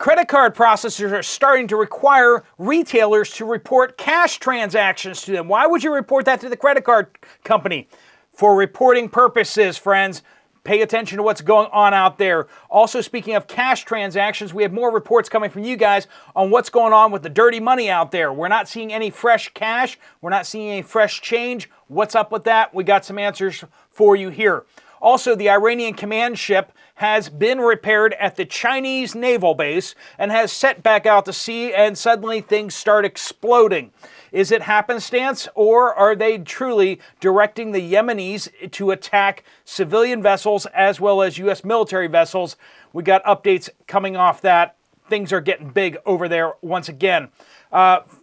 Credit card processors are starting to require retailers to report cash transactions to them. Why would you report that to the credit card company? For reporting purposes, friends. Pay attention to what's going on out there. Also, speaking of cash transactions, we have more reports coming from you guys on what's going on with the dirty money out there. We're not seeing any fresh cash. We're not seeing any fresh change. What's up with that? We got some answers for you here. Also, the Iranian command ship has been repaired at the Chinese naval base and has set back out to sea, and suddenly things start exploding. Is it happenstance, or are they truly directing the Yemenis to attack civilian vessels as well as U.S. military vessels? We got updates coming off that. Things are getting big over there once again.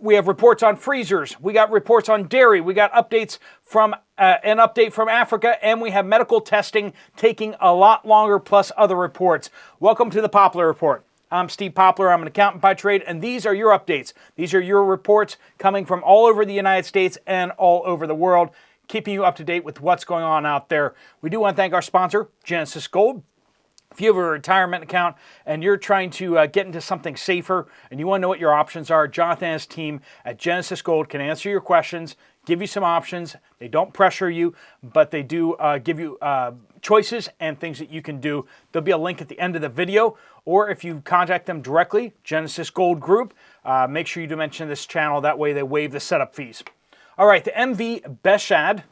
We have reports on freezers. We got reports on dairy. We got updates from an update from Africa, and we have medical testing taking a lot longer, plus other reports. Welcome to the Poplar Report. I'm Steve Poplar. I'm an accountant by trade, and these are your updates. These are your reports coming from all over the United States and all over the world, keeping you up to date with what's going on out there. We do want to thank our sponsor, Genesis Gold. If you have a retirement account and you're trying to get into something safer and you want to know what your options are, Jonathan and his team at Genesis Gold can answer your questions, give you some options. They don't pressure you, but they do give you choices and things that you can do. There'll be a link at the end of the video, or if you contact them directly, Genesis Gold Group, make sure you do mention this channel. That way they waive the setup fees. All right, the MV Beshad,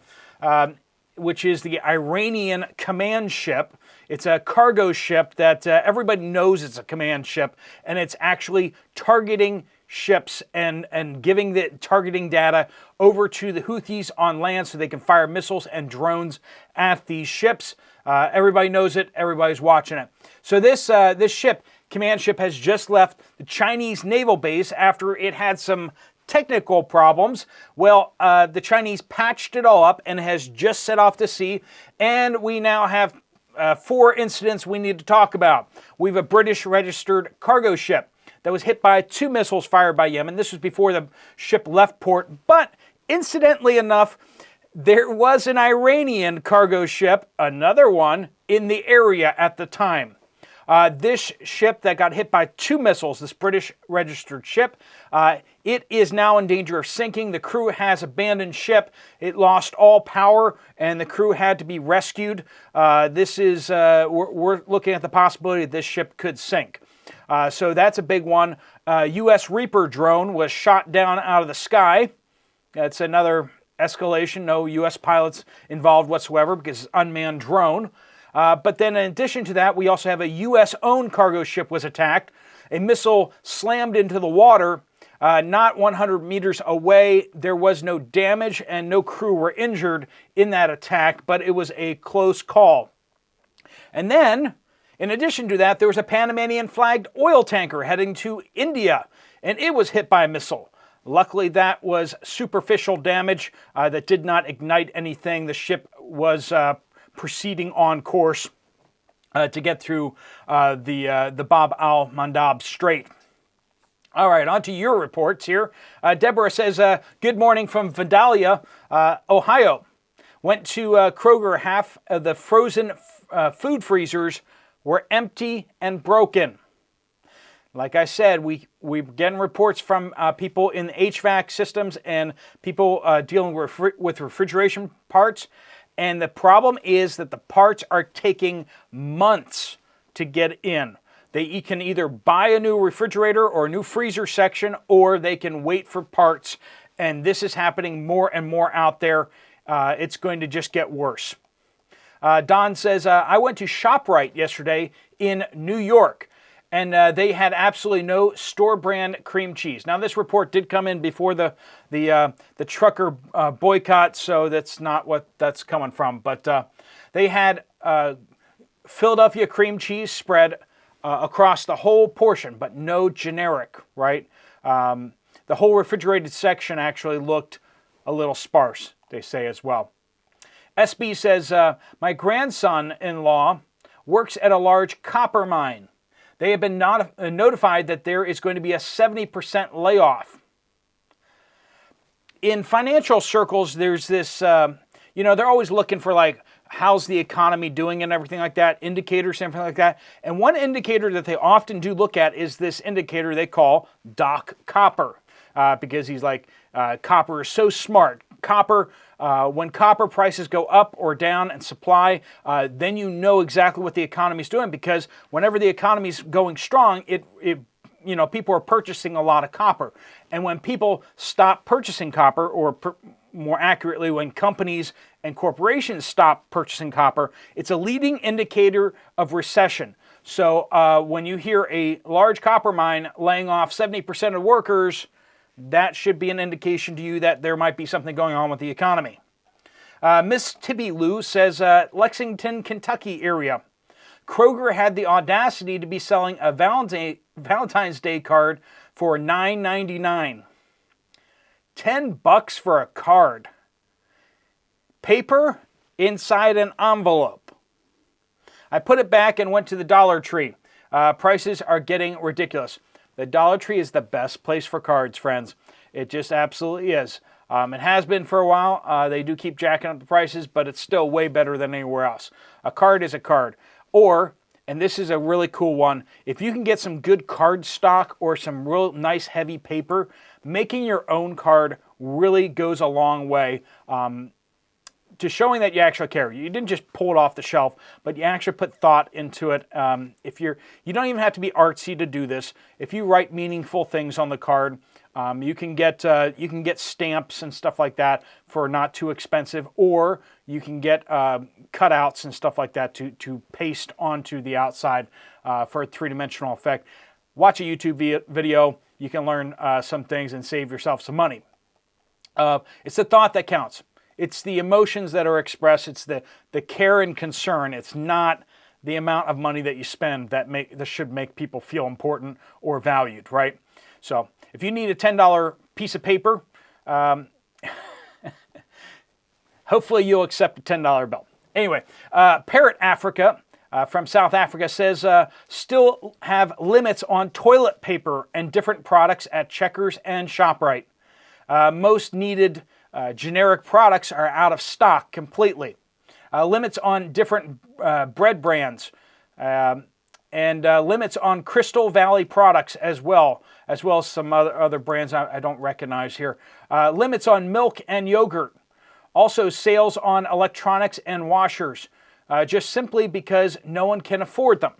which is the Iranian command ship. It's a cargo ship that everybody knows it's a command ship, and it's actually targeting ships and giving the targeting data over to the Houthis on land so they can fire missiles and drones at these ships. Everybody knows it. Everybody's watching it. So this ship, command ship, has just left the Chinese naval base after it had some technical problems. Well, the Chinese patched it all up and has just set off to sea, and we now have 4 incidents we need to talk about. We have a British registered cargo ship that was hit by 2 missiles fired by Yemen. This was before the ship left port, but incidentally enough, there was an Iranian cargo ship, another one, in the area at the time. This ship that got hit by 2 missiles, this British registered ship, it is now in danger of sinking. The crew has abandoned ship. It lost all power, and the crew had to be rescued. We're looking at the possibility that this ship could sink. So that's a big one. U.S. Reaper drone was shot down out of the sky. That's another escalation. No U.S. pilots involved whatsoever because it's an unmanned drone. But then in addition to that, we also have a U.S.-owned cargo ship was attacked. A missile slammed into the water, not 100 meters away. There was no damage and no crew were injured in that attack, but it was a close call. And then, in addition to that, there was a Panamanian-flagged oil tanker heading to India, and it was hit by a missile. Luckily, that was superficial damage that did not ignite anything. The ship was proceeding on course to get through the Bab al-Mandab Strait. All right, on to your reports here. Deborah says, good morning from Vidalia, Ohio. Went to Kroger. Half of the frozen food freezers were empty and broken. Like I said, we're getting reports from people in HVAC systems and people dealing with refrigeration parts. And the problem is that the parts are taking months to get in. They can either buy a new refrigerator or a new freezer section, or they can wait for parts. And this is happening more and more out there. It's going to just get worse. Don says, I went to ShopRite yesterday in New York, and they had absolutely no store brand cream cheese. Now, this report did come in before the trucker boycott, so that's not what that's coming from. But they had Philadelphia cream cheese spread across the whole portion, but no generic, right? The whole refrigerated section actually looked a little sparse, they say as well. SB says, my grandson-in-law works at a large copper mine. They have been notified that there is going to be a 70% layoff. In financial circles, there's this, they're always looking for like how's the economy doing and everything like that, indicators, something like that. And one indicator that they often do look at is this indicator they call Doc Copper, because he's like, copper is so smart. Copper, when copper prices go up or down and supply, then you know exactly what the economy's doing, because whenever the economy's going strong, people are purchasing a lot of copper. And when people stop purchasing copper, or more accurately, when companies and corporations stop purchasing copper, it's a leading indicator of recession. So when you hear a large copper mine laying off 70% of workers, that should be an indication to you that there might be something going on with the economy. Miss Tibby Lou says, Lexington, Kentucky area. Kroger had the audacity to be selling a Valentine's Day card for $9.99. $10 for a card. Paper inside an envelope. I put it back and went to the Dollar Tree. Prices are getting ridiculous. The Dollar Tree is the best place for cards, friends. It just absolutely is. It has been for a while. They do keep jacking up the prices, but it's still way better than anywhere else. A card is a card. Or, and this is a really cool one, if you can get some good card stock or some real nice heavy paper, making your own card really goes a long way to showing that you actually care. You didn't just pull it off the shelf, but you actually put thought into it. You don't even have to be artsy to do this. If you write meaningful things on the card, you can get stamps and stuff like that for not too expensive, or you can get cutouts and stuff like that to paste onto the outside for a three-dimensional effect. Watch a YouTube video. You can learn some things and save yourself some money. It's the thought that counts. It's the emotions that are expressed. It's the care and concern. It's not the amount of money that you spend that should make people feel important or valued, right? So if you need a $10 piece of paper, hopefully you'll accept a $10 bill. Anyway, Parrot Africa from South Africa says, still have limits on toilet paper and different products at Checkers and ShopRite. Most needed generic products are out of stock completely. Limits on different bread brands, and limits on Crystal Valley products as well as some other brands I don't recognize here. Limits on milk and yogurt. Also sales on electronics and washers, just simply because no one can afford them.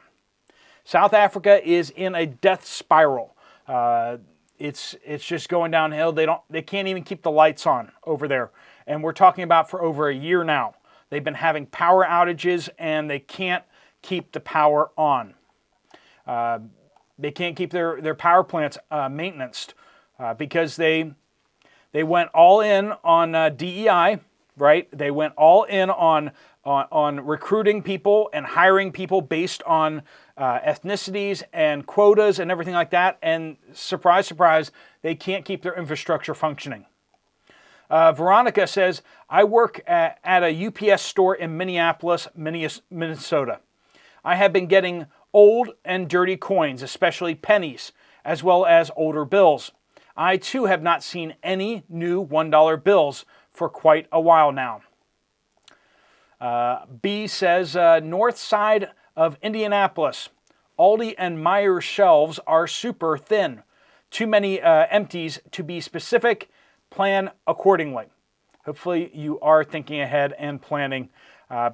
South Africa is in a death spiral. It's just going downhill. They can't even keep the lights on over there. And we're talking about for over a year now. They've been having power outages and they can't keep the power on. They can't keep their power plants maintained because they went all in on DEI, right? They went all in on recruiting people and hiring people based on ethnicities and quotas and everything like that. And surprise, surprise, they can't keep their infrastructure functioning. Veronica says, I work at a UPS store in Minneapolis, Minnesota. I have been getting old and dirty coins, especially pennies, as well as older bills. I too have not seen any new $1 bills for quite a while now. B says, north side of Indianapolis, Aldi and Meijer shelves are super thin. Too many empties to be specific. Plan accordingly. Hopefully you are thinking ahead and planning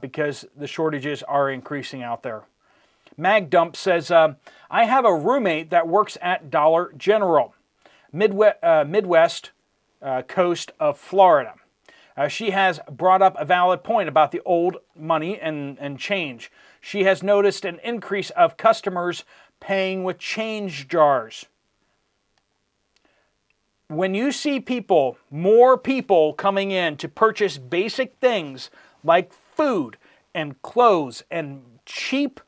because the shortages are increasing out there. Magdump says, I have a roommate that works at Dollar General, Midwest coast of Florida. She has brought up a valid point about the old money and change. She has noticed an increase of customers paying with change jars. When you see more people coming in to purchase basic things like food and clothes and cheap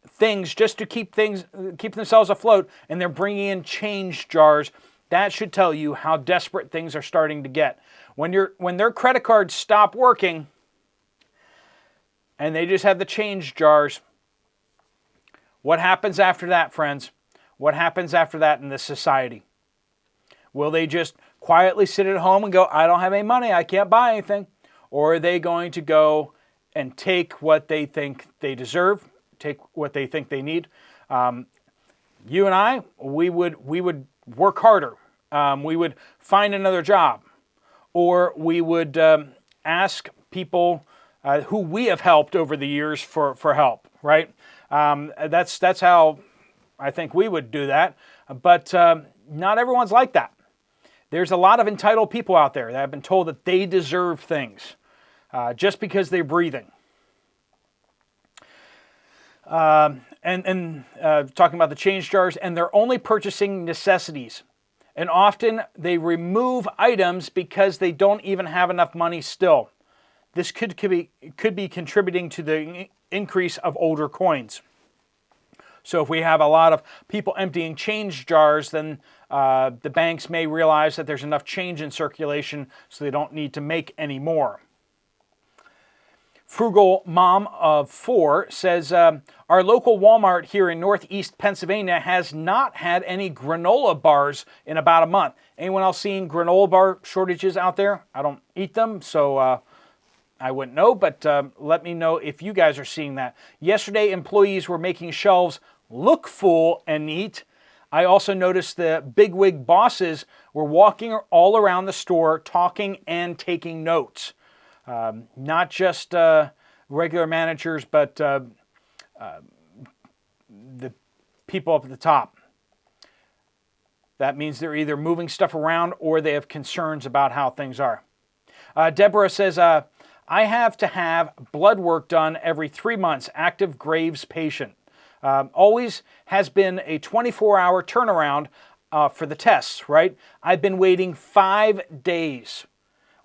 things just to keep themselves afloat, and they're bringing in change jars, that should tell you how desperate things are starting to get. When their credit cards stop working and they just have the change jars, what happens after that, friends? What happens after that in this society? Will they just quietly sit at home and go, I don't have any money, I can't buy anything? Or are they going to go and take what they think they deserve, take what they think they need. You and I, we would work harder. We would find another job, or we would ask people who we have helped over the years for help, right? That's how I think we would do that. But not everyone's like that. There's a lot of entitled people out there that have been told that they deserve things just because they're breathing. And talking about the change jars, and they're only purchasing necessities. And often they remove items because they don't even have enough money still. This could be contributing to the increase of older coins. So if we have a lot of people emptying change jars, then the banks may realize that there's enough change in circulation so they don't need to make any more. Frugal Mom of 4 says, our local Walmart here in Northeast Pennsylvania has not had any granola bars in about a month. Anyone else seeing granola bar shortages out there? I don't eat them, so I wouldn't know, but let me know if you guys are seeing that. Yesterday, employees were making shelves look full and neat. I also noticed the bigwig bosses were walking all around the store talking and taking notes. Not just regular managers, but the people up at the top. That means they're either moving stuff around or they have concerns about how things are. Deborah says, I have to have blood work done every 3 months, active Graves patient. Always has been a 24-hour turnaround for the tests, right? I've been waiting 5 days.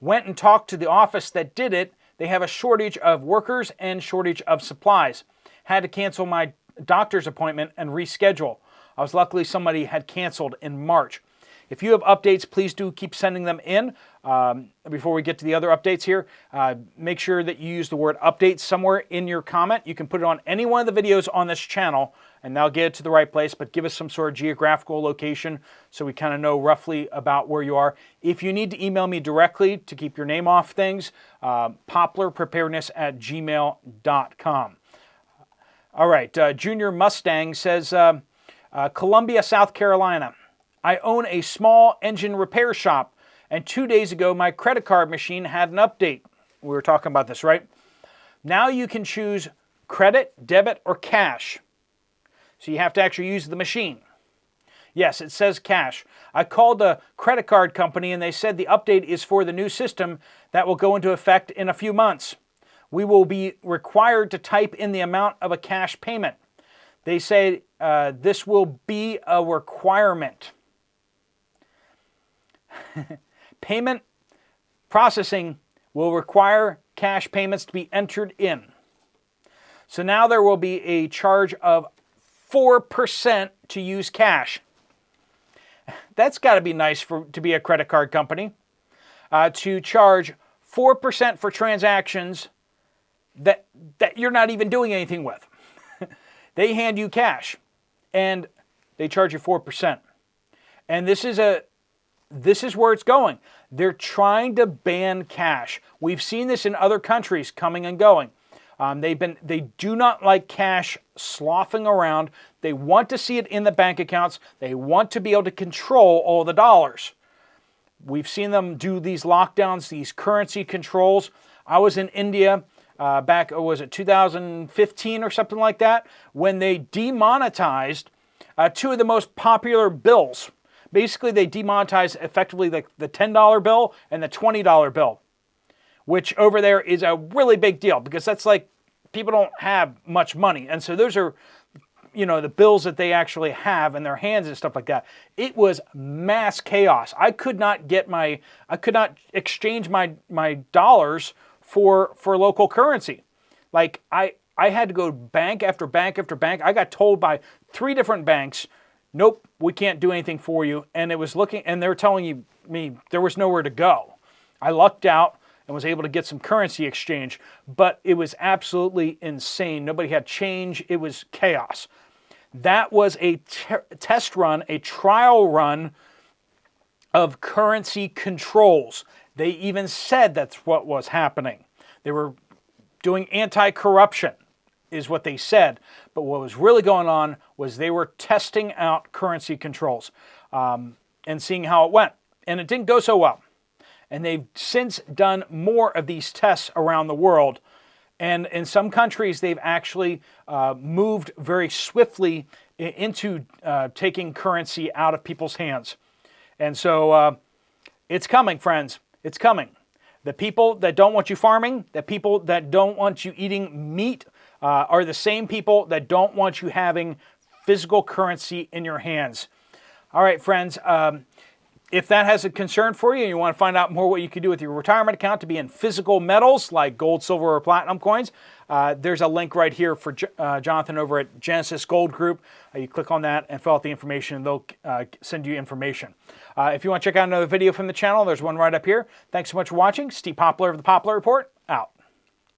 Went and talked to the office that did it. They have a shortage of workers and shortage of supplies. Had to cancel my doctor's appointment and reschedule. I was luckily somebody had canceled in March. If you have updates, please do keep sending them in. Before we get to the other updates here, make sure that you use the word update somewhere in your comment. You can put it on any one of the videos on this channel, and that'll get it to the right place, but give us some sort of geographical location so we kind of know roughly about where you are. If you need to email me directly to keep your name off things, poplarpreparedness@gmail.com. All right, Junior Mustang says, Columbia, South Carolina. I own a small engine repair shop, and 2 days ago my credit card machine had an update. We were talking about this, right? Now you can choose credit, debit, or cash. So you have to actually use the machine. Yes, it says cash. I called the credit card company and they said the update is for the new system that will go into effect in a few months. We will be required to type in the amount of a cash payment. They say this will be a requirement. Payment processing will require cash payments to be entered in. So now there will be a charge of 4% to use cash. That's got to be nice to be a credit card company. To charge 4% for transactions that you're not even doing anything with. They hand you cash and they charge you 4%. And this is where it's going. They're trying to ban cash. We've seen this in other countries coming and going. They do not like cash sloughing around. They want to see it in the bank accounts. They want to be able to control all the dollars. We've seen them do these lockdowns, these currency controls. I was in India back, was it 2015 or something like that, when they demonetized 2 of the most popular bills. Basically, they demonetized effectively the $10 bill and the $20 bill, which over there is a really big deal because that's like people don't have much money. And so those are, the bills that they actually have in their hands and stuff like that. It was mass chaos. I could not exchange my dollars for local currency. Like I had to go bank after bank after bank. I got told by 3 different banks, nope, we can't do anything for you. And they were telling me there was nowhere to go. I lucked out and was able to get some currency exchange, but it was absolutely insane. Nobody had change. It was chaos. That was a test run, a trial run of currency controls. They even said that's what was happening. They were doing anti-corruption, is what they said. But what was really going on was they were testing out currency controls and seeing how it went. And it didn't go so well. And they've since done more of these tests around the world. And in some countries, they've actually moved very swiftly into taking currency out of people's hands. And so it's coming, friends. It's coming. The people that don't want you farming, the people that don't want you eating meat, are the same people that don't want you having physical currency in your hands. All right, friends. If that has a concern for you and you want to find out more what you can do with your retirement account to be in physical metals like gold, silver, or platinum coins, there's a link right here for Jonathan over at Genesis Gold Group. You click on that and fill out the information, and they'll send you information. If you want to check out another video from the channel, there's one right up here. Thanks so much for watching. Steve Poplar of the Poplar Report.